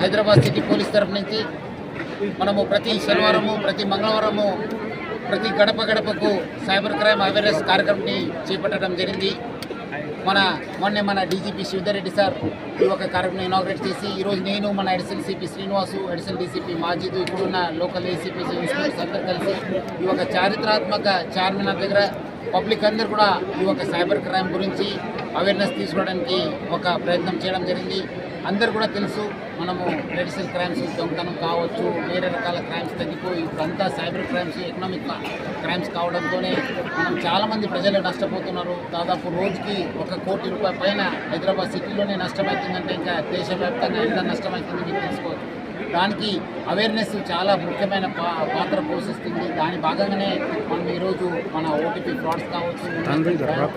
Hyderabad city police తరఫు నుంచి మనము ప్రతి శనివారము ప్రతి మంగళవారము ప్రతి గడప గడపకు సైబర్ క్రైమ్ అవేర్నెస్ కార్యక్రమాన్ని చేపట్టడం జరిగింది. మన డీజీపీ శివధర్ సార్ ఈ ఒక కార్యక్రమం ఇనాగ్రేట్ చేసి ఈరోజు నేను మన additional CP Srinivasu, additional DCP Majid, ఇప్పుడున్న లోకల్ ఏసీపీస్ ఇన్స్పెక్టర్స్ అందరూ కలిసి ఈ ఒక చారిత్రాత్మక చార్మినార్ దగ్గర పబ్లిక్ అందరూ కూడా ఈ ఒక సైబర్ క్రైమ్ గురించి అవేర్నెస్ తీసుకోవడానికి ఒక ప్రయత్నం చేయడం జరిగింది. అందరు కూడా తెలుసు, మనము ట్రెడిషనల్ క్రైమ్స్ దొంగతనం కావచ్చు, వేరే రకాల క్రైమ్స్ తగ్గిపోయి ఇప్పుడంతా సైబర్ క్రైమ్స్ ఎకనామిక్ క్రైమ్స్ కావడంతోనే మనం చాలామంది ప్రజలు నష్టపోతున్నారు. దాదాపు రోజుకి ₹1 కోటి పైన హైదరాబాద్ సిటీలోనే నష్టమవుతుందంటే ఇంకా దేశవ్యాప్తంగా ఎంత నష్టమవుతుంది మీకు తెలుసుకోవచ్చు. దానికి అవేర్నెస్ చాలా ముఖ్యమైన పాత్ర పోషిస్తుంది. దాని భాగంగానే మనం ఈరోజు మన ఓటీపీ ఫ్రాడ్స్ కావచ్చు,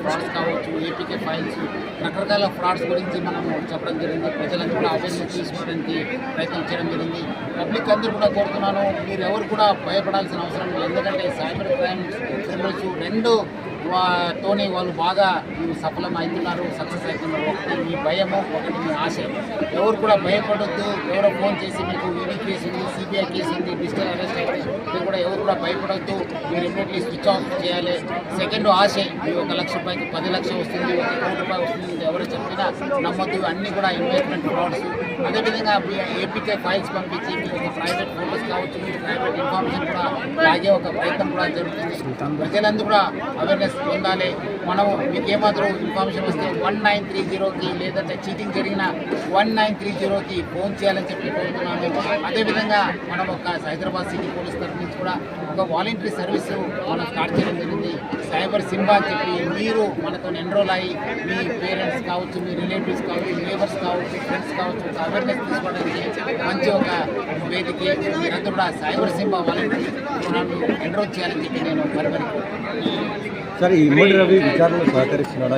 ఫ్రాడ్స్ కావచ్చు, ఏపీకే ఫైల్స్, రకరకాల ఫ్రాడ్స్ గురించి మనము చెప్పడం జరిగింది. ప్రజలందరూ కూడా అవేర్నెస్ తీసుకోవడానికి ప్రయత్నం చేయడం జరిగింది. పబ్లిక్ అందరూ కూడా కోరుతున్నాను, మీరు ఎవరు కూడా భయపడాల్సిన అవసరం లేదు. ఎందుకంటే సైబర్ క్రిమినల్స్ రెండు తోనే వాళ్ళు బాగా సఫలం అవుతున్నారు, సక్సెస్ అవుతున్నారు. ఒకటి మీ భయము, ఒకటి మీ ఆశయం. ఎవరు కూడా భయపడొద్దు. ఎవరో ఫోన్ చేసి మీకు ఈడీ కేసు ఉంది, సిబిఐ కేసు ఉంది, డిజిటల్ అరెస్ట్ అయితే మీరు కూడా ఎవరు కూడా భయపడొద్దు. మీరు ఇమ్మీడియట్లీ స్విచ్ ఆఫ్ చేయాలి. సెకండ్ ఆశయం, మీరు ₹1 లక్ష 10 లక్షలు వస్తుంది, ₹1 కోటి వస్తుంది, ఎవరు చెప్పినా నమ్మొద్దు. అన్నీ కూడా ఇన్వెస్ట్మెంట్ ఫ్రాడ్స్. అదేవిధంగా ఏపీకే ఫైల్స్ పంపించి మీరు ఒక ప్రైవేట్ ఫోటోస్ కావచ్చు, మీరు ప్రైవేట్ ఇన్ఫర్మేషన్ కూడా లాగే ఒక ప్రయత్నం కూడా జరుగుతుంది. ప్రజలందరూ కూడా అవేర్నెస్ పొందాలి. మనము మీకు ఏమాత్రం ఇన్ఫర్మేషన్ వస్తే 1930కి లేదంటే చీటింగ్ జరిగిన 1930కి ఫోన్ చేయాలని చెప్పి కోరుతున్నాను. అదేవిధంగా మనం ఒక హైదరాబాద్ సిటీ పోలీస్ తరఫు నుంచి కూడా ఒక వాలంటరీ సర్వీస్ మనం స్టార్ట్ చేయడం జరిగింది. సైబర్ సింబా అని చెప్పి మీరు మనతో ఎన్రోల్ అయ్యి మీ పేరెంట్స్ కావచ్చు, మీ రిలేటివ్స్ కావచ్చు, నేబర్స్ కావచ్చు, ఫ్రెండ్స్ కావచ్చు, అవేర్నెస్ తీసుకోవడానికి మంచి ఒక వేదిక. మీరందరూ కూడా సైబర్ సింబా వాలంటరీ ప్రోగ్రామ్ను ఎన్రోల్ చేయాలని చెప్పి నేను సరే, ఈ ఇమ్మడి రవి విచారణలో సహకరిస్తున్నాడా?